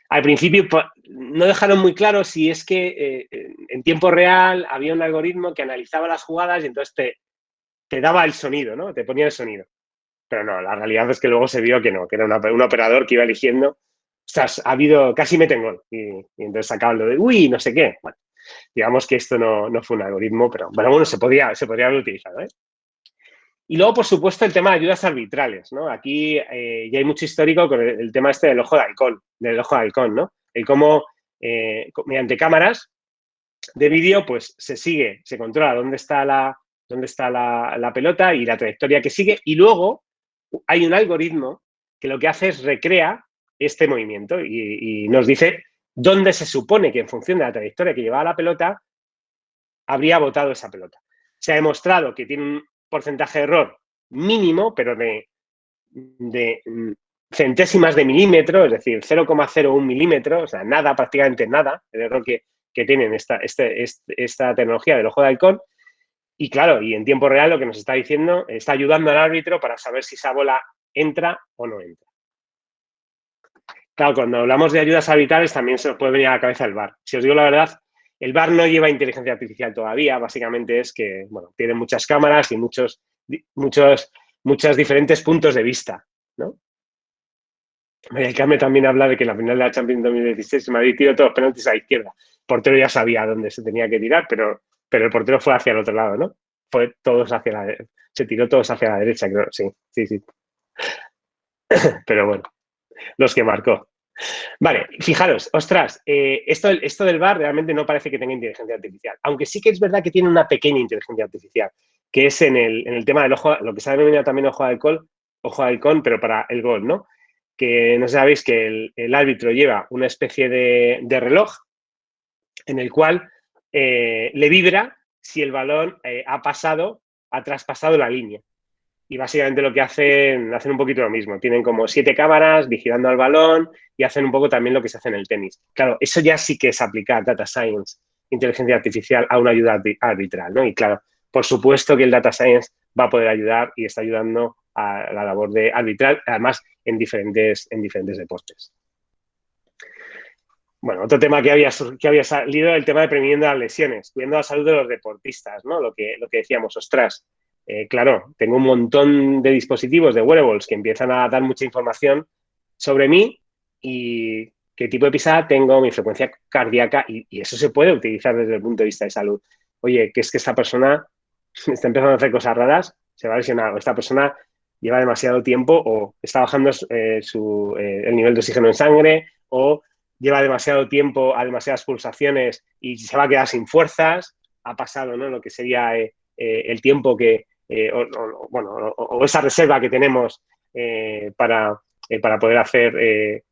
al principio no dejaron muy claro si es que en tiempo real había un algoritmo que analizaba las jugadas y entonces te daba el sonido, ¿no? Te ponía el sonido. Pero no, la realidad es que luego se vio que no, que era un operador que iba eligiendo. Ostras, ha habido, casi meten gol. Y entonces sacaban lo de, uy, no sé qué. Bueno, digamos que esto no fue un algoritmo, pero bueno, se podría haber utilizado, ¿eh? Y luego, por supuesto, el tema de ayudas arbitrales, ¿no? Aquí ya hay mucho histórico con el tema este del ojo de halcón, ¿no? El cómo, mediante cámaras de vídeo, pues se controla dónde está la pelota y la trayectoria que sigue, y luego hay un algoritmo que lo que hace es recrea este movimiento y nos dice dónde se supone que en función de la trayectoria que llevaba la pelota habría botado esa pelota. Se ha demostrado que tiene un porcentaje de error mínimo, pero de centésimas de milímetro, es decir, 0,01 milímetro, o sea, nada, prácticamente nada, el error que tienen esta tecnología del ojo de halcón. Y claro, y en tiempo real lo que nos está diciendo, está ayudando al árbitro para saber si esa bola entra o no entra. Claro, cuando hablamos de ayudas arbitrales también se nos puede venir a la cabeza el VAR. Si os digo la verdad, el VAR no lleva inteligencia artificial todavía, básicamente es que, bueno, tiene muchas cámaras y muchos diferentes puntos de vista, ¿no? María del Carmen también habla de que en la final de la Champions 2016 Madrid tiró todos los penaltis a la izquierda. El portero ya sabía dónde se tenía que tirar, pero el portero fue hacia el otro lado, ¿no? Se tiró todos hacia la derecha, creo. Sí. Pero bueno, los que marcó. Vale, fijaros, ostras, esto del VAR realmente no parece que tenga inteligencia artificial, aunque sí que es verdad que tiene una pequeña inteligencia artificial, que es en el tema del ojo, lo que se ha denominado también ojo de halcón, pero para el gol, ¿no? Que no sabéis que el árbitro lleva una especie de reloj en el cual le vibra si el balón ha traspasado la línea. Y básicamente lo que hacen un poquito lo mismo. Tienen como 7 cámaras vigilando al balón y hacen un poco también lo que se hace en el tenis. Claro, eso ya sí que es aplicar data science, inteligencia artificial, a una ayuda arbitral, ¿no? Y claro, por supuesto que el data science va a poder ayudar y está ayudando a la labor de arbitral, además en diferentes deportes. Bueno, otro tema que había salido, el tema de previniendo las lesiones, cuidando la salud de los deportistas, ¿no? Lo que decíamos, ostras, claro, tengo un montón de dispositivos de wearables que empiezan a dar mucha información sobre mí y qué tipo de pisada tengo, mi frecuencia cardíaca, y eso se puede utilizar desde el punto de vista de salud. Oye, que es que esta persona está empezando a hacer cosas raras, se va a lesionar, o esta persona lleva demasiado tiempo o está bajando el nivel de oxígeno en sangre o lleva demasiado tiempo a demasiadas pulsaciones y se va a quedar sin fuerzas, ha pasado, ¿no? Lo que sería el tiempo que, o esa reserva que tenemos para poder hacer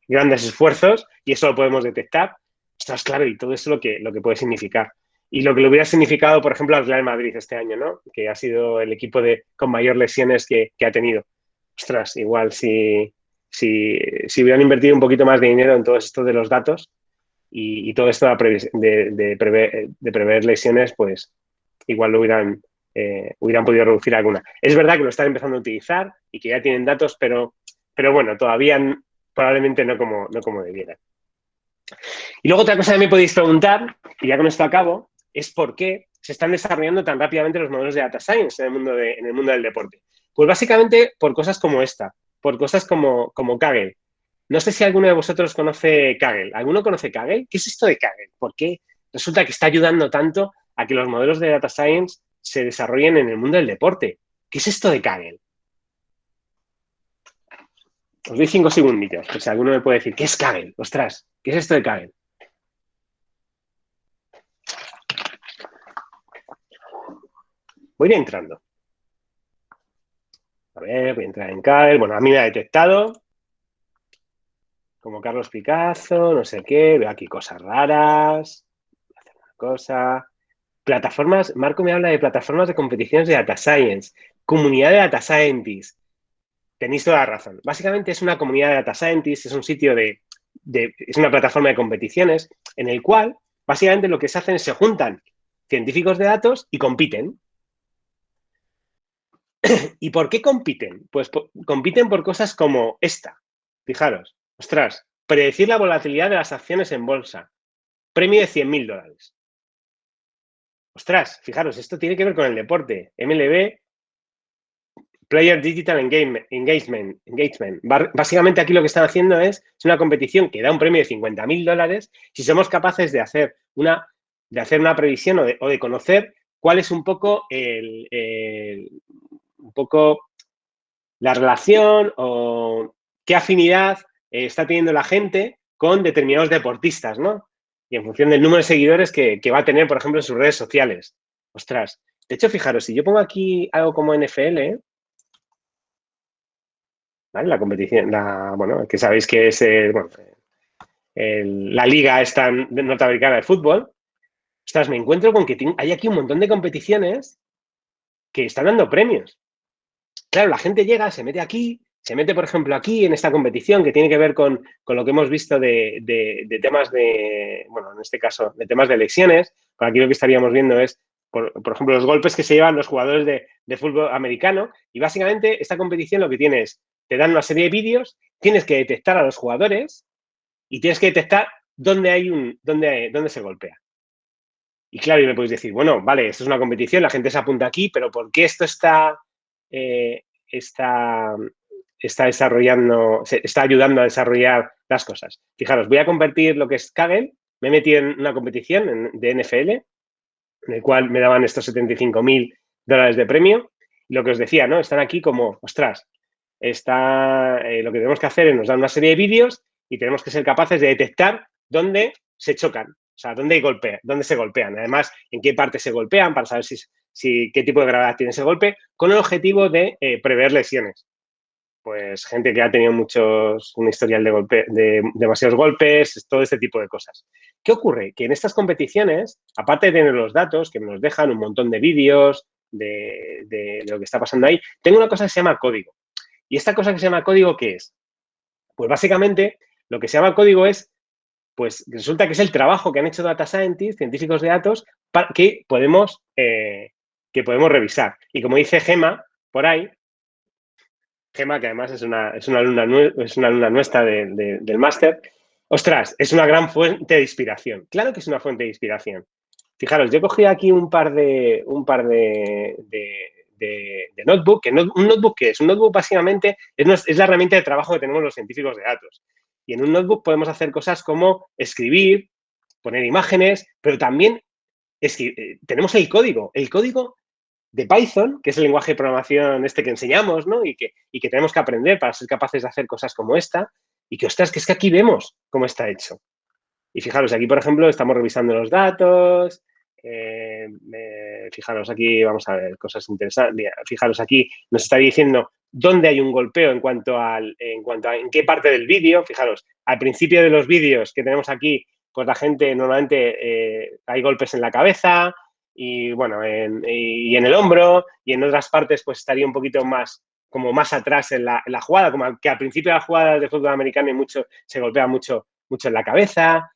grandes esfuerzos y eso lo podemos detectar. Ostras, claro, y todo eso lo que puede significar. Y lo que le hubiera significado, por ejemplo, al Real Madrid este año, ¿no? Que ha sido el equipo con mayor lesiones que ha tenido. Ostras, igual si hubieran invertido un poquito más de dinero en todo esto de los datos y todo esto de prever lesiones, pues igual lo hubieran podido reducir alguna. Es verdad que lo están empezando a utilizar y que ya tienen datos, pero bueno, todavía probablemente no como debieran. Y luego otra cosa que me podéis preguntar, y ya con esto acabo, es por qué se están desarrollando tan rápidamente los modelos de data science en el mundo del deporte. Pues básicamente por cosas como esta, por cosas como Kaggle. No sé si alguno de vosotros conoce Kaggle. ¿Alguno conoce Kaggle? ¿Qué es esto de Kaggle? ¿Por qué resulta que está ayudando tanto a que los modelos de data science se desarrollen en el mundo del deporte? ¿Qué es esto de Kaggle? Os doy 5 segunditos, pues si alguno me puede decir, ¿qué es Kaggle? Ostras, ¿qué es esto de Kaggle? Voy a ir entrando. A ver, voy a entrar en Kaggle. Bueno, a mí me ha detectado como Carlos Picasso, no sé qué. Veo aquí cosas raras. Voy a hacer una cosa. Plataformas, Marco me habla de plataformas de competiciones de data science, comunidad de data scientists. Tenéis toda la razón. Básicamente es una comunidad de data scientists, es un sitio es una plataforma de competiciones en el cual básicamente lo que se hacen es se juntan científicos de datos y compiten. ¿Y por qué compiten? Pues compiten por cosas como esta. Fijaros, ostras, predecir la volatilidad de las acciones en bolsa. Premio de $100.000. Ostras, fijaros, esto tiene que ver con el deporte. MLB, Player Digital Engagement. Básicamente aquí lo que están haciendo es una competición que da un premio de $50.000 si somos capaces de hacer una previsión o de conocer cuál es un poco la relación o qué afinidad está teniendo la gente con determinados deportistas, ¿no? Y en función del número de seguidores que va a tener, por ejemplo, en sus redes sociales. Ostras, de hecho, fijaros, si yo pongo aquí algo como NFL, ¿vale? La competición, bueno, que sabéis que es la liga esta norteamericana de fútbol. Ostras, me encuentro con que hay aquí un montón de competiciones que están dando premios. Claro, la gente llega, se mete aquí, se mete, por ejemplo, aquí en esta competición que tiene que ver con lo que hemos visto de temas bueno, en este caso, de temas de lesiones. Por aquí lo que estaríamos viendo es, por ejemplo, los golpes que se llevan los jugadores de fútbol americano. Y básicamente esta competición lo que tiene es, te dan una serie de vídeos, tienes que detectar a los jugadores y tienes que detectar dónde se golpea. Y claro, y me podéis decir, bueno, vale, esto es una competición, la gente se apunta aquí, pero ¿por qué esto está desarrollando, está ayudando a desarrollar las cosas? Fijaros, voy a convertir lo que es Kaggle, me he metido en una competición de NFL, en el cual me daban estos $75.000 de premio. Y lo que os decía, ¿no? Están aquí como, ostras, lo que tenemos que hacer es nos dan una serie de vídeos y tenemos que ser capaces de detectar dónde se chocan, o sea, dónde se golpean. Además, en qué parte se golpean para saber qué tipo de gravedad tiene ese golpe, con el objetivo de prever lesiones. Pues gente que ha tenido un historial de demasiados golpes, todo este tipo de cosas. ¿Qué ocurre? Que en estas competiciones, aparte de tener los datos, que nos dejan un montón de vídeos de lo que está pasando ahí, tengo una cosa que se llama código. ¿Y esta cosa que se llama código qué es? Pues básicamente lo que se llama código es, pues resulta que es el trabajo que han hecho data scientists, científicos de datos, que podemos revisar. Y como dice Gemma por ahí, Gemma, que además es una alumna nuestra del máster, ostras, es una gran fuente de inspiración. Claro que es una fuente de inspiración. Fijaros, yo cogí aquí un par de notebook. ¿Un notebook qué es? Un notebook básicamente es la herramienta de trabajo que tenemos los científicos de datos. Y en un notebook podemos hacer cosas como escribir, poner imágenes, pero también tenemos el código. El código de Python, que es el lenguaje de programación que enseñamos, ¿no? Y que tenemos que aprender para ser capaces de hacer cosas como esta. Y que, ostras, que es que aquí vemos cómo está hecho. Y fijaros, aquí, por ejemplo, estamos revisando los datos. Fijaros aquí, vamos a ver cosas interesantes. Fijaros aquí, nos está diciendo dónde hay un golpeo en cuanto a en qué parte del vídeo. Fijaros, al principio de los vídeos que tenemos aquí, pues la gente normalmente hay golpes en la cabeza y, bueno, y en el hombro, y en otras partes pues estaría un poquito más como más atrás en la jugada, como que al principio de las jugadas de fútbol americano se golpea mucho en la cabeza.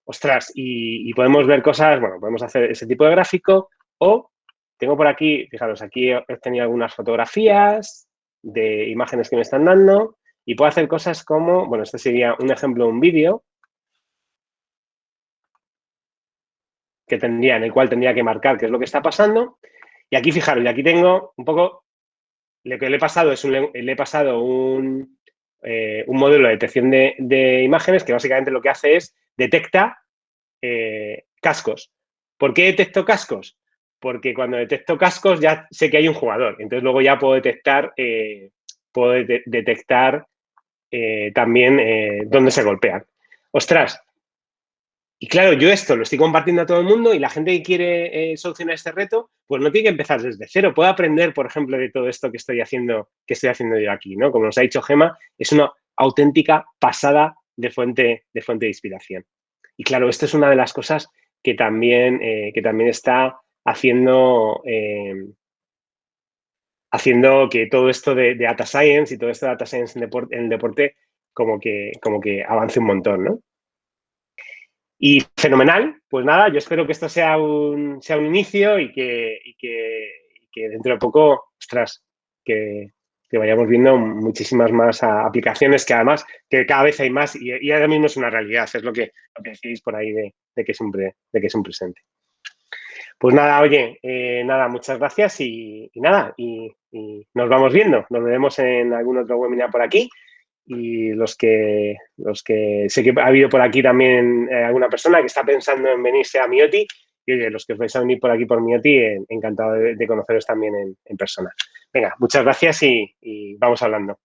Ostras, y podemos ver cosas, bueno, podemos hacer ese tipo de gráfico o tengo por aquí, fijaros, aquí he tenido algunas fotografías de imágenes que me están dando y puedo hacer cosas como, bueno, este sería un ejemplo de un vídeo en el cual tendría que marcar qué es lo que está pasando. Y aquí, fijaros, y aquí tengo un poco, lo que le he pasado es un modelo de detección de imágenes que básicamente lo que hace es detecta cascos. ¿Por qué detecto cascos? Porque cuando detecto cascos ya sé que hay un jugador. Entonces luego ya puedo detectar, también dónde se golpean. Ostras. Y claro, yo esto lo estoy compartiendo a todo el mundo y la gente que quiere solucionar este reto, pues no tiene que empezar desde cero. Puede aprender, por ejemplo, de todo esto que estoy haciendo yo aquí, ¿no? Como nos ha dicho Gemma, es una auténtica pasada de fuente de inspiración. Y claro, esto es una de las cosas que también está haciendo que todo esto de data science y todo esto de data science en el deporte como que avance un montón, ¿no? Y fenomenal, pues nada, yo espero que esto sea un inicio y que dentro de poco, ostras, que vayamos viendo muchísimas más aplicaciones que además que cada vez hay más y ahora mismo es una realidad, es lo que decís por ahí de que es un presente. Pues nada, oye, nada, muchas gracias y nada, y nos vamos viendo, nos veremos en algún otro webinar por aquí. Y los que sé que ha habido por aquí también alguna persona que está pensando en venirse a Mioti, y oye, los que os vais a venir por aquí por Mioti, encantado de conoceros también en persona. Venga, muchas gracias y vamos hablando.